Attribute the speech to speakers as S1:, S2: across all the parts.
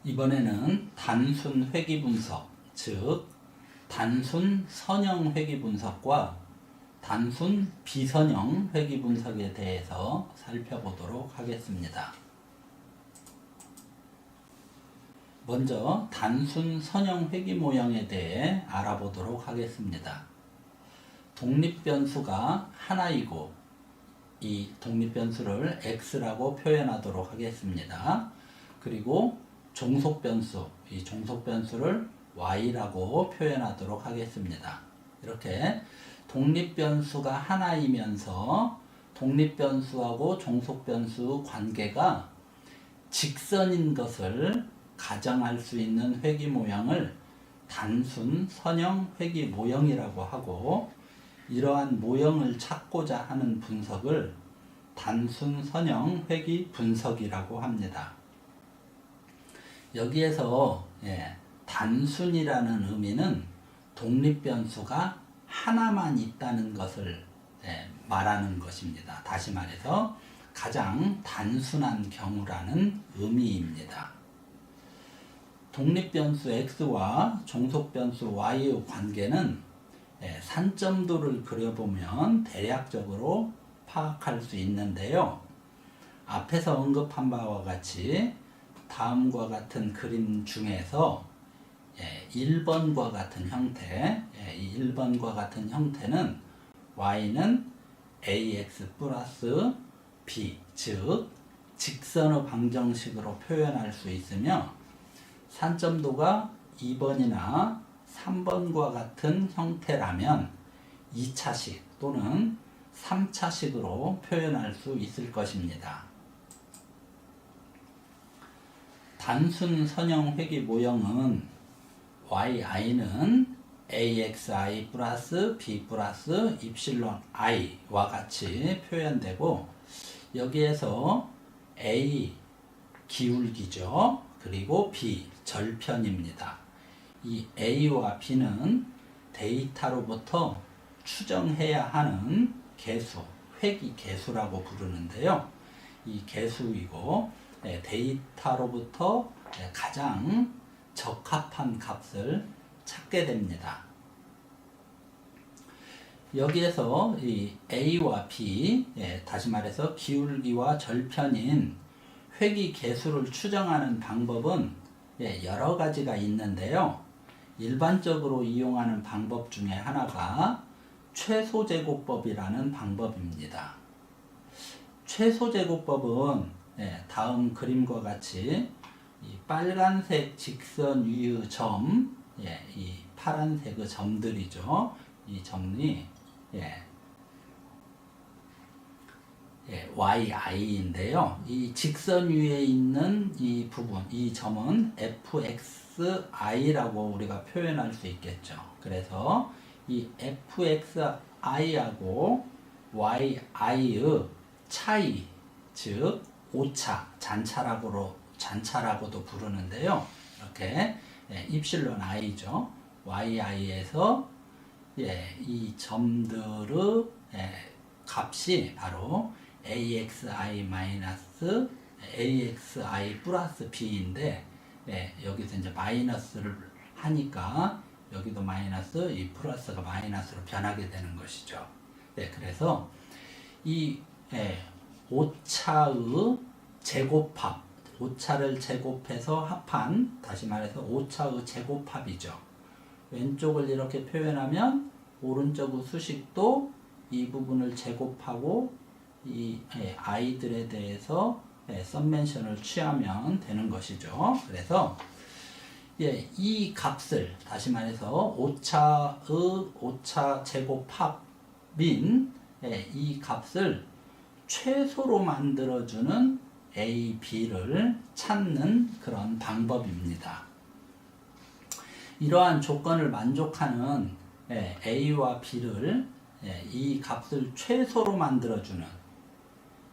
S1: 이번에는 단순 회귀 분석, 즉 단순 선형 회귀 분석과 단순 비선형 회귀 분석에 대해서 살펴보도록 하겠습니다. 먼저 단순 선형 회귀 모형에 대해 알아보도록 하겠습니다. 독립변수가 하나이고 이 독립변수를 x라고 표현하도록 하겠습니다. 그리고 종속변수, 이 종속변수를 y라고 표현하도록 하겠습니다. 이렇게 독립변수가 하나이면서 독립변수하고 종속변수 관계가 직선인 것을 가정할 수 있는 회귀 모형을 단순 선형 회귀 모형이라고 하고, 이러한 모형을 찾고자 하는 분석을 단순 선형 회귀 분석이라고 합니다. 여기에서 단순이라는 의미는 독립변수가 하나만 있다는 것을 말하는 것입니다. 다시 말해서 가장 단순한 경우라는 의미입니다. 독립변수 x와 종속변수 y의 관계는 산점도를 그려보면 대략적으로 파악할 수 있는데요. 앞에서 언급한 바와 같이 다음과 같은 그림 중에서 1번과 같은 형태, 이 1번과 같은 형태는 y는 ax 플러스 b, 즉 직선의 방정식으로 표현할 수 있으며, 산점도가 2번이나 3번과 같은 형태라면 2차식 또는 3차식으로 표현할 수 있을 것입니다. 단순 선형 회귀 모형은 yi는 axi 플러스 b 플러스 입실론 i와 같이 표현되고, 여기에서 a 기울기죠. 그리고 b 절편입니다. 이 a와 b는 데이터로부터 추정해야 하는 개수, 회귀 개수라고 부르는데요. 이 개수이고 데이터로부터 가장 적합한 값을 찾게 됩니다. 여기에서 이 a와 b, 다시 말해서 기울기와 절편인 회귀 개수를 추정하는 방법은 여러 가지가 있는데요. 일반적으로 이용하는 방법 중에 하나가 최소제곱법이라는 방법입니다. 최소제곱법은 다음 그림과 같이 이 빨간색 직선 위의 점, 이 파란색의 점들이죠. 이 점이 yi인데요. 이 직선 위에 있는 이 부분, 이 점은 fxi라고 우리가 표현할 수 있겠죠. 그래서 이 fxi하고 yi의 차이, 즉 오차, 잔차라고도 부르는데요. 이렇게 입실론 i죠. yi에서 이 점들의 값이 바로 axi 플러스 b인데, 여기서 이제 마이너스를 하니까 여기도 마이너스, 이 플러스가 마이너스로 변하게 되는 것이죠. 그래서 이 오차의 제곱합, 오차를 제곱해서 합한, 다시 말해서 오차의 제곱합이죠. 왼쪽을 이렇게 표현하면 오른쪽의 수식도 이 부분을 제곱하고 이 i들에 대해서 썸멘션을 취하면 되는 것이죠. 그래서 이 값을, 다시 말해서 오차 제곱합인 이 값을 최소로 만들어주는 a, b를 찾는 그런 방법입니다. 이러한 조건을 만족하는 a와 b를 이 값을 최소로 만들어주는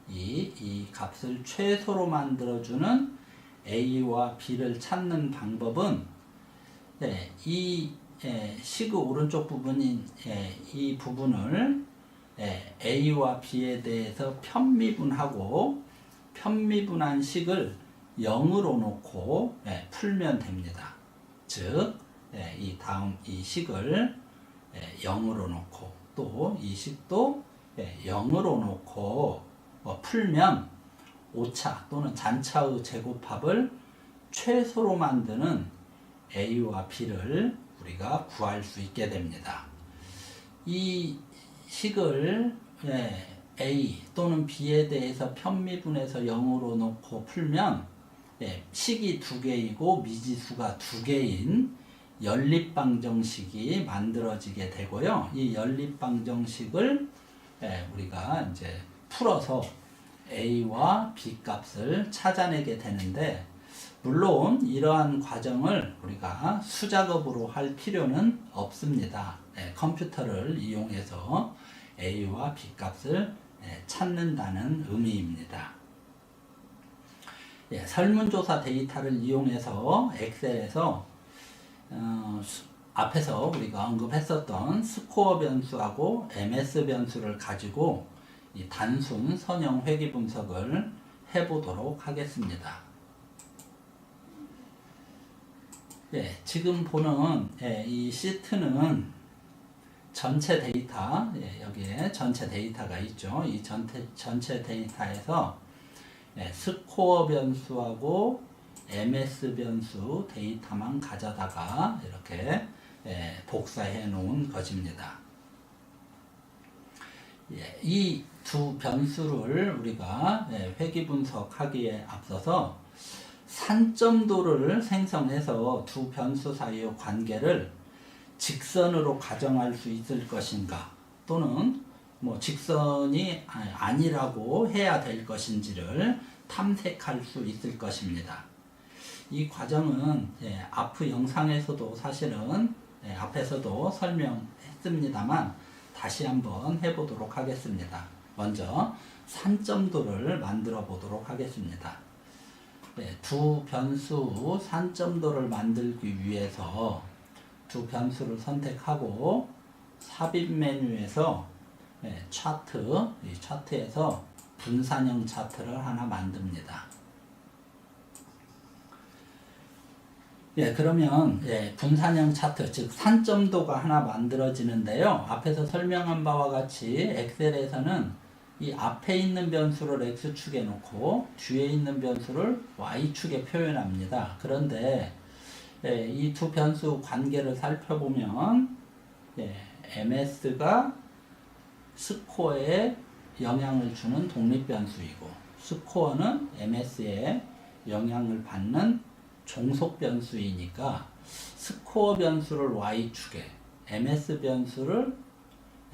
S1: 이 값을 최소로 만들어주는 a와 b를 찾는 방법은 이 식의 오른쪽 부분인 이 부분을 a와 b에 대해서 편미분하고, 편미분한 식을 0으로 놓고 풀면 됩니다. 즉, 이 다음 이 식을 0으로 놓고 또 이 식도 0으로 놓고 풀면 오차 또는 잔차의 제곱합을 최소로 만드는 A와 B를 우리가 구할 수 있게 됩니다. 이 식을 A 또는 B에 대해서 편미분해서 0으로 놓고 풀면 식이 두 개이고 미지수가 두 개인 연립방정식이 만들어지게 되고요. 이 연립방정식을 우리가 이제 풀어서 A와 B 값을 찾아내게 되는데, 물론 이러한 과정을 우리가 수작업으로 할 필요는 없습니다. 컴퓨터를 이용해서 A와 B 값을 찾는다는 의미입니다. 설문조사 데이터를 이용해서 엑셀에서 앞에서 우리가 언급했었던 스코어 변수하고 MS 변수를 가지고 이 단순 선형 회귀 분석을 해보도록 하겠습니다. 지금 보는 이 시트는 전체 데이터, 여기에 전체 데이터가 있죠. 이 전체 데이터에서 스코어 변수하고 MS 변수 데이터만 가져다가 이렇게 복사해 놓은 것입니다. 이 두 변수를 우리가 회귀 분석하기에 앞서서 산점도를 생성해서 두 변수 사이의 관계를 직선으로 가정할 수 있을 것인가, 또는 뭐 직선이 아니라고 해야 될 것인지를 탐색할 수 있을 것입니다. 이 과정은 앞의 영상에서도 사실은 앞에서도 설명했습니다만 다시 한번 해보도록 하겠습니다. 먼저 산점도를 만들어 보도록 하겠습니다. 두 변수 산점도를 만들기 위해서 두 변수를 선택하고 삽입 메뉴에서 차트, 이 차트에서 분산형 차트를 하나 만듭니다. 그러면 분산형 차트, 즉 산점도가 하나 만들어지는데요. 앞에서 설명한 바와 같이 엑셀에서는 이 앞에 있는 변수를 X축에 놓고 뒤에 있는 변수를 Y축에 표현합니다. 그런데 이 두 변수 관계를 살펴보면 MS가 스코어에 영향을 주는 독립변수이고 스코어는 MS에 영향을 받는 종속 변수이니까 스코어 변수를 Y축에 MS 변수를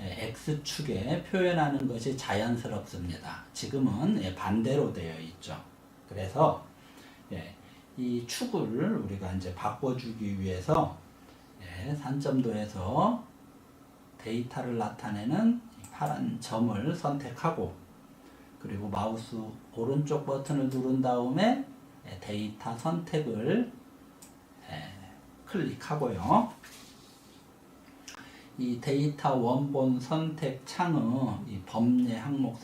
S1: X축에 표현하는 것이 자연스럽습니다. 지금은 반대로 되어 있죠. 그래서 이 축을 우리가 이제 바꿔주기 위해서 산점도에서 데이터를 나타내는 파란 점을 선택하고, 그리고 마우스 오른쪽 버튼을 누른 다음에 데이터 선택을 클릭하고요. 이 데이터 원본 선택 창의 이 범례 항목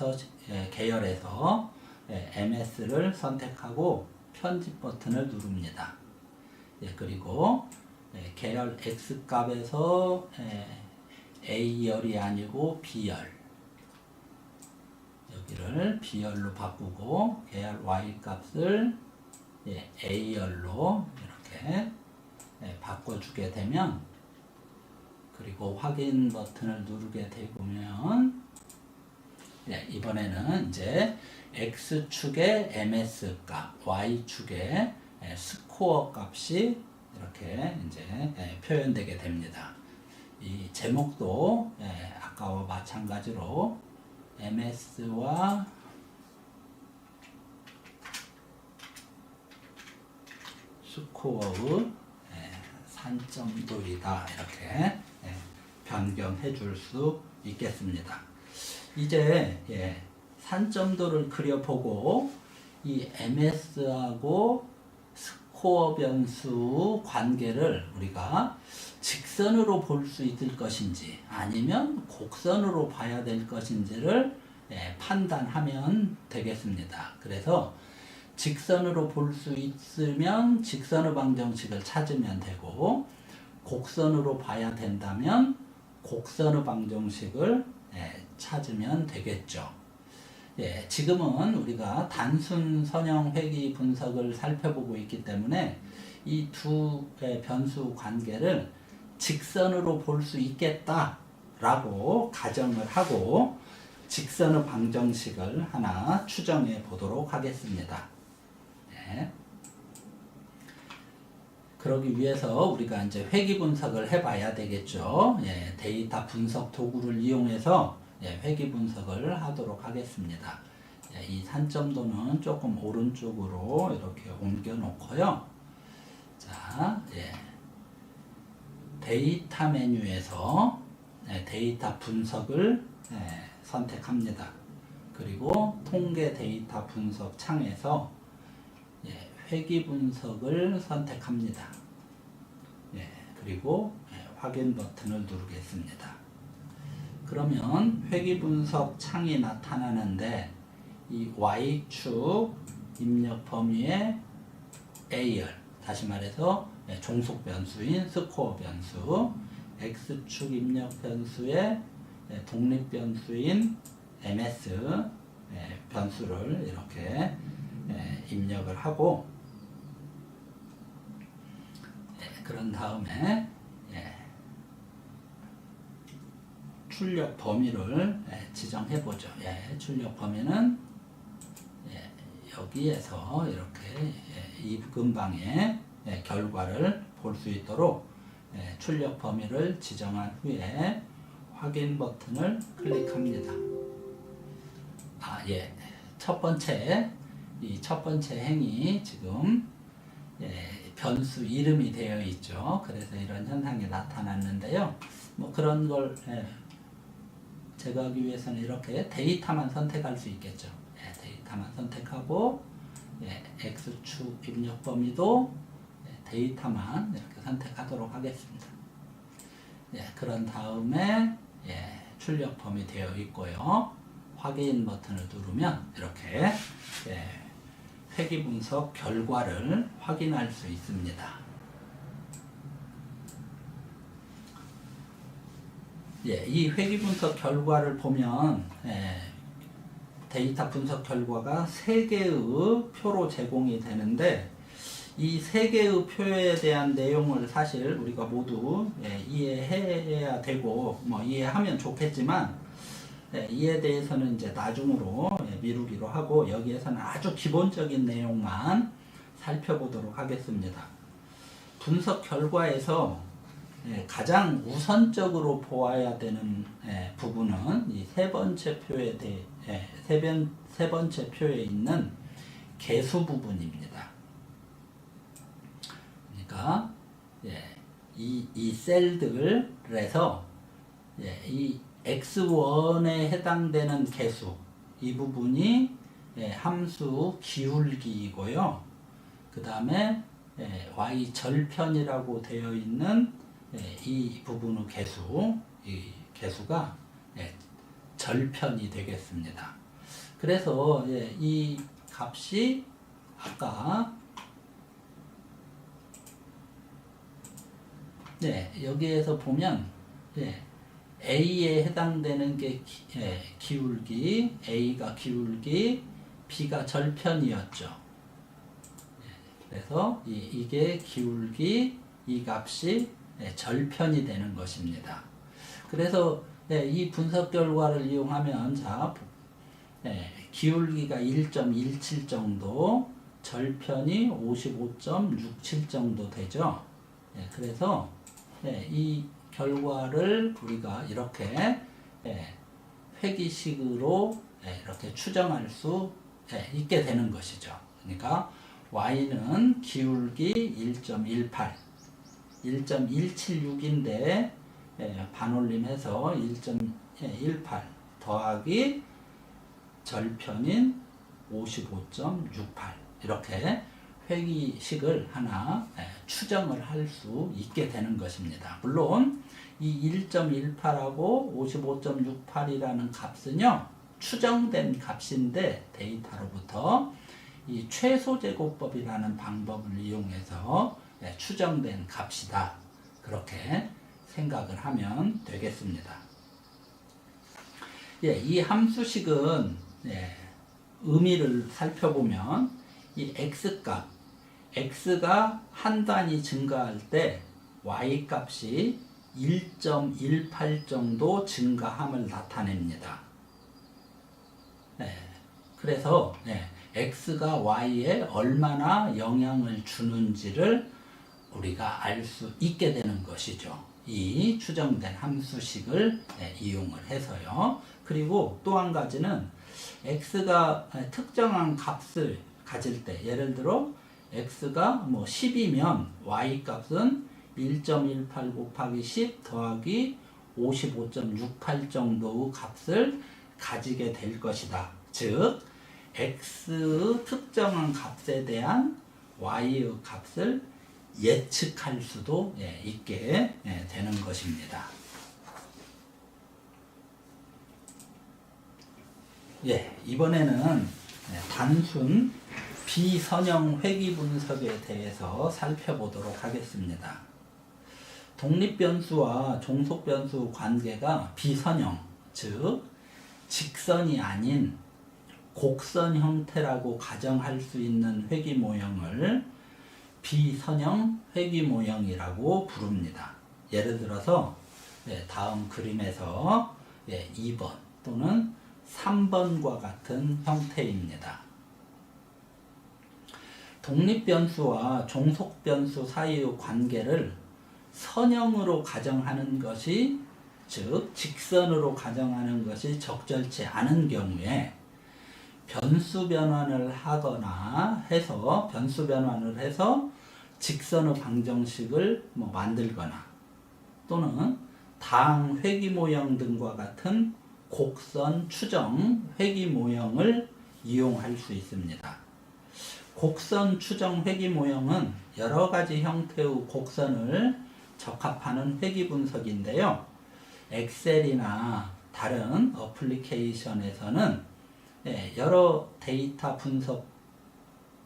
S1: 계열에서 MS를 선택하고 편집 버튼을 누릅니다. 그리고 계열 X 값에서 A열이 아니고 B열, 여기를 B열로 바꾸고 계열 Y 값을 A열로 이렇게 바꿔주게 되면, 그리고 확인 버튼을 누르게 되면 이번에는 이제 X축의 MS 값, Y축의 스코어 값이 이렇게 이제 표현되게 됩니다. 이 제목도 아까와 마찬가지로 MS와 스코어의 산점도이다, 이렇게 변경해 줄 수 있겠습니다. 이제 산점도를 그려보고 이 MS하고 스코어 변수 관계를 우리가 직선으로 볼 수 있을 것인지 아니면 곡선으로 봐야 될 것인지를 판단하면 되겠습니다. 그래서 직선으로 볼 수 있으면 직선의 방정식을 찾으면 되고, 곡선으로 봐야 된다면 곡선의 방정식을 찾으면 되겠죠. 예, 지금은 우리가 단순 선형 회귀 분석을 살펴보고 있기 때문에 이 두 변수 관계를 직선으로 볼 수 있겠다라고 가정을 하고 직선의 방정식을 하나 추정해 보도록 하겠습니다. 네. 그러기 위해서 우리가 이제 회귀 분석을 해봐야 되겠죠. 예, 데이터 분석 도구를 이용해서 회귀 분석을 하도록 하겠습니다. 예, 이 산점도는 조금 오른쪽으로 이렇게 옮겨 놓고요. 자, 데이터 메뉴에서 데이터 분석을 선택합니다. 그리고 통계 데이터 분석 창에서 회귀 분석을 선택합니다. 그리고 확인 버튼을 누르겠습니다. 그러면 회귀 분석 창이 나타나는데 이 Y축 입력 범위의 AR, 다시 말해서 종속 변수인 스코어 변수, X축 입력 변수의 독립 변수인 MS 변수를 이렇게 입력을 하고, 그런 다음에 출력 범위를 지정해 보죠. 출력 범위는 여기에서 이렇게 이 근방의 결과를 볼 수 있도록 출력 범위를 지정한 후에 확인 버튼을 클릭합니다. 첫 번째 행이 지금 변수 이름이 되어 있죠. 그래서 이런 현상이 나타났는데요. 뭐 그런 걸 제거하기 위해서는 이렇게 데이터만 선택할 수 있겠죠. 데이터만 선택하고 X축 입력 범위도 데이터만 이렇게 선택하도록 하겠습니다. 그런 다음에 출력 범위 되어 있고요. 확인 버튼을 누르면 이렇게 회귀 분석 결과를 확인할 수 있습니다. 이 회귀 분석 결과를 보면 데이터 분석 결과가 3개의 표로 제공이 되는데, 이 3개의 표에 대한 내용을 사실 우리가 모두 이해해야 되고 이해하면 좋겠지만, 이에 대해서는 이제 나중으로 미루기로 하고 여기에서는 아주 기본적인 내용만 살펴보도록 하겠습니다. 분석 결과에서 가장 우선적으로 보아야 되는 부분은 이 세 번째 표에 세 번째 표에 있는 개수 부분입니다. 그러니까 이 셀들에서 이 X1에 해당되는 개수, 이 부분이 함수 기울기이고요. 그 다음에 Y 절편이라고 되어 있는 이 부분의 개수, 이 개수가 절편이 되겠습니다. 그래서 이 값이 아까 여기에서 보면 A에 해당되는 게 기울기, A가 기울기, B가 절편이었죠. 그래서 이게 기울기, 이 값이 절편이 되는 것입니다. 그래서 이 분석 결과를 이용하면 기울기가 1.17 정도, 절편이 55.67 정도 되죠. 그래서 이 결과를 우리가 이렇게 회귀식으로 이렇게 추정할 수 있게 되는 것이죠. 그러니까 Y는 기울기 1.18, 1.176인데 반올림해서 1.18 더하기 절편인 55.68, 이렇게 회귀식을 하나 추정을 할 수 있게 되는 것입니다. 물론 이 1.18하고 55.68이라는 값은요 추정된 값인데 데이터로부터 이 최소제곱법이라는 방법을 이용해서 추정된 값이다. 그렇게 생각을 하면 되겠습니다. 이 함수식은 의미를 살펴보면 이 x값, x가 한 단위 증가할 때 y값이 1.18 정도 증가함을 나타냅니다. 그래서 x가 y에 얼마나 영향을 주는지를 우리가 알 수 있게 되는 것이죠. 이 추정된 함수식을 이용을 해서요. 그리고 또 한 가지는 x가 특정한 값을 가질 때, 예를 들어 x가 10이면 y값은 1.18 곱하기 10 더하기 55.68 정도의 값을 가지게 될 것이다. 즉 x의 특정한 값에 대한 y의 값을 예측할 수도 있게 되는 것입니다. 이번에는 단순 비선형 회귀 분석에 대해서 살펴보도록 하겠습니다. 독립변수와 종속변수 관계가 비선형, 즉 직선이 아닌 곡선 형태라고 가정할 수 있는 회귀 모형을 비선형 회귀 모형이라고 부릅니다. 예를 들어서 다음 그림에서 2번 또는 3번과 같은 형태입니다. 독립변수와 종속변수 사이의 관계를 선형으로 가정하는 것이, 즉 직선으로 가정하는 것이 적절치 않은 경우에 변수 변환을 해서 직선의 방정식을 만들거나 또는 당 회귀 모형 등과 같은 곡선 추정 회귀 모형을 이용할 수 있습니다. 곡선 추정 회귀 모형은 여러 가지 형태의 곡선을 적합하는 회귀 분석인데요. 엑셀이나 다른 어플리케이션에서는 여러 데이터 분석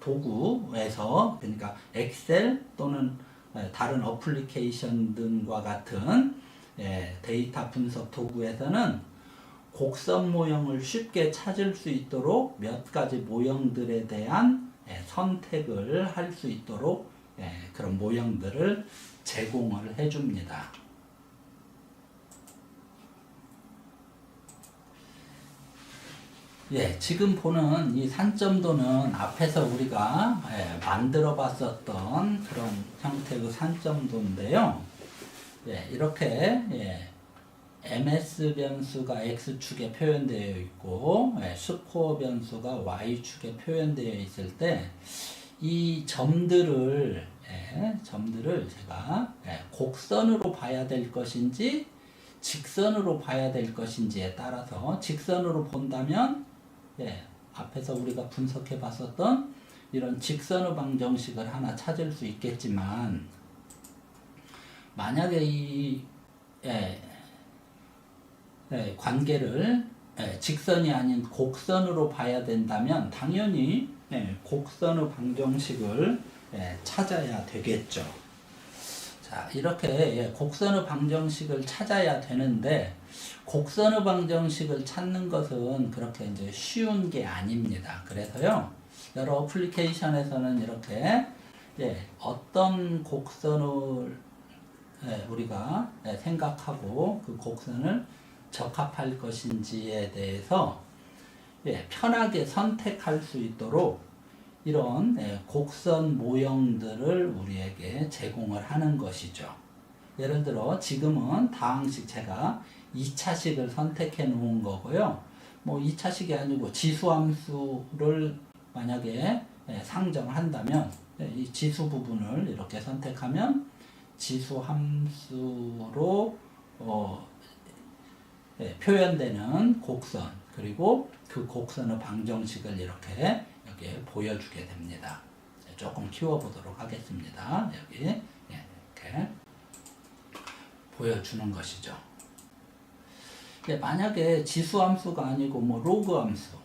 S1: 도구에서, 그러니까 엑셀 또는 다른 어플리케이션 등과 같은 데이터 분석 도구에서는 곡선 모형을 쉽게 찾을 수 있도록 몇 가지 모형들에 대한 선택을 할 수 있도록 그런 모형들을 제공을 해줍니다. 지금 보는 이 산점도는 앞에서 우리가 만들어 봤었던 그런 형태의 산점도인데요. 이렇게 ms 변수가 x축에 표현되어 있고 스코어 변수가 y축에 표현되어 있을 때 이 점들을 제가 곡선으로 봐야 될 것인지 직선으로 봐야 될 것인지에 따라서, 직선으로 본다면 앞에서 우리가 분석해 봤었던 이런 직선의 방정식을 하나 찾을 수 있겠지만, 만약에 이 관계를 직선이 아닌 곡선으로 봐야 된다면 당연히 곡선의 방정식을 찾아야 되겠죠. 자, 이렇게 곡선의 방정식을 찾아야 되는데, 곡선의 방정식을 찾는 것은 그렇게 이제 쉬운 게 아닙니다. 그래서요, 여러 어플리케이션에서는 이렇게 어떤 곡선을 우리가 생각하고 그 곡선을 적합할 것인지에 대해서 편하게 선택할 수 있도록 이런 곡선 모형들을 우리에게 제공을 하는 것이죠. 예를 들어 지금은 다항식 제가 2차식을 선택해 놓은 거고요. 2차식이 아니고 지수함수를 만약에 상정한다면 이 지수 부분을 이렇게 선택하면 지수함수로 표현되는 곡선, 그리고 그 곡선의 방정식을 이렇게 여기에 보여주게 됩니다. 조금 키워보도록 하겠습니다. 여기 이렇게 보여주는 것이죠. 만약에 지수함수가 아니고 로그함수,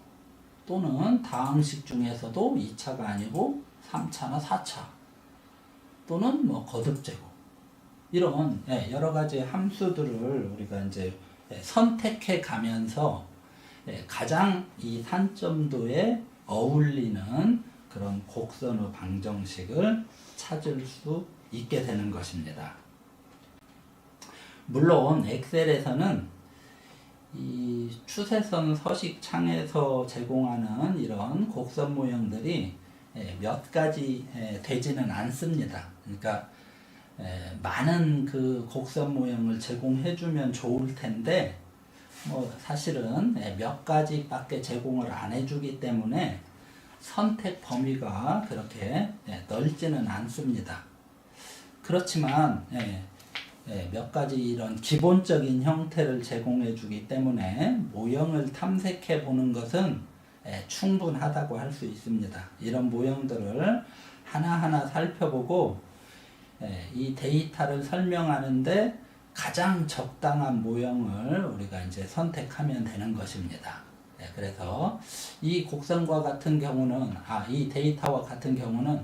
S1: 또는 다항식 중에서도 2차가 아니고 3차나 4차 또는 뭐 거듭제곱 이런 여러 가지 함수들을 우리가 이제 선택해 가면서 가장 이 산점도에 어울리는 그런 곡선의 방정식을 찾을 수 있게 되는 것입니다. 물론 엑셀에서는 이 추세선 서식 창에서 제공하는 이런 곡선 모형들이 몇 가지 되지는 않습니다. 그러니까 많은 그 곡선 모형을 제공해 주면 좋을 텐데 뭐 사실은 몇 가지밖에 제공을 안 해주기 때문에 선택 범위가 그렇게 넓지는 않습니다. 그렇지만 몇 가지 이런 기본적인 형태를 제공해 주기 때문에 모형을 탐색해 보는 것은 충분하다고 할 수 있습니다. 이런 모형들을 하나하나 살펴보고 이 데이터를 설명하는데 가장 적당한 모형을 우리가 이제 선택하면 되는 것입니다. 그래서 이 곡선과 같은 경우는 이 데이터와 같은 경우는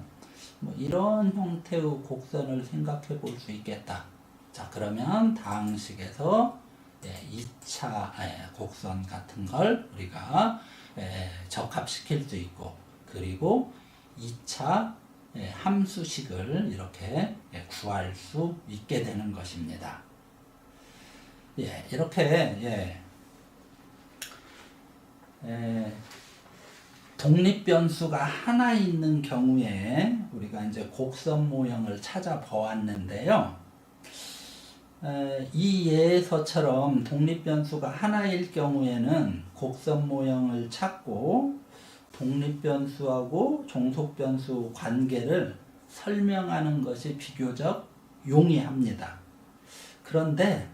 S1: 뭐 이런 형태의 곡선을 생각해 볼 수 있겠다. 자, 그러면 다항식에서 2차 곡선 같은 걸 우리가 적합시킬 수 있고, 그리고 2차 함수식을 이렇게 구할 수 있게 되는 것입니다. 이렇게 독립변수가 하나 있는 경우에 우리가 이제 곡선 모형을 찾아 보았는데요. 이 예에서처럼 독립변수가 하나일 경우에는 곡선 모형을 찾고 독립변수하고 종속변수 관계를 설명하는 것이 비교적 용이합니다. 그런데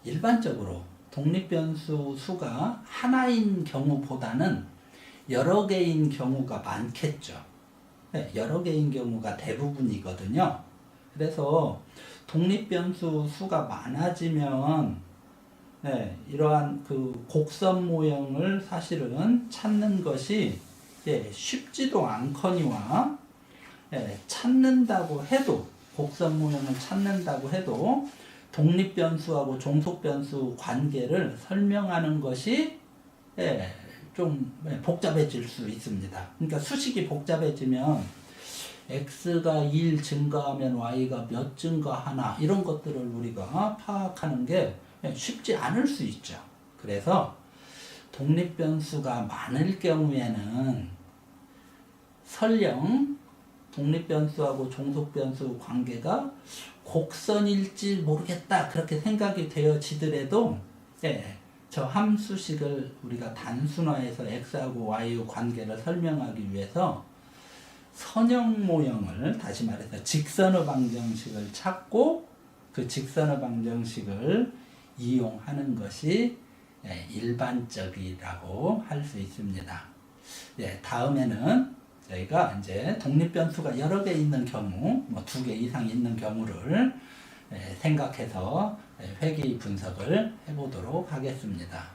S1: 일반적으로 독립변수 수가 하나인 경우보다는 여러 개인 경우가 많겠죠. 여러 개인 경우가 대부분이거든요. 그래서 독립변수 수가 많아지면 이러한 그 곡선 모형을 사실은 찾는 것이 쉽지도 않거니와 찾는다고 해도 곡선 모형을 찾는다고 해도 독립변수하고 종속변수 관계를 설명하는 것이 좀 복잡해질 수 있습니다. 그러니까 수식이 복잡해지면 x가 1 증가하면 y가 몇 증가하나 이런 것들을 우리가 파악하는 게 쉽지 않을 수 있죠. 그래서 독립변수가 많을 경우에는 설령 독립변수하고 종속변수 관계가 곡선일지 모르겠다 그렇게 생각이 되어지더라도 저 함수식을 우리가 단순화해서 x하고 y의 관계를 설명하기 위해서 선형 모형을 다시 말해서 직선의 방정식을 찾고 그 직선의 방정식을 이용하는 것이 일반적이라고 할 수 있습니다. 다음에는 저희가 이제 독립변수가 여러 개 있는 경우, 뭐 2개 이상 있는 경우를 생각해서 회귀 분석을 해보도록 하겠습니다.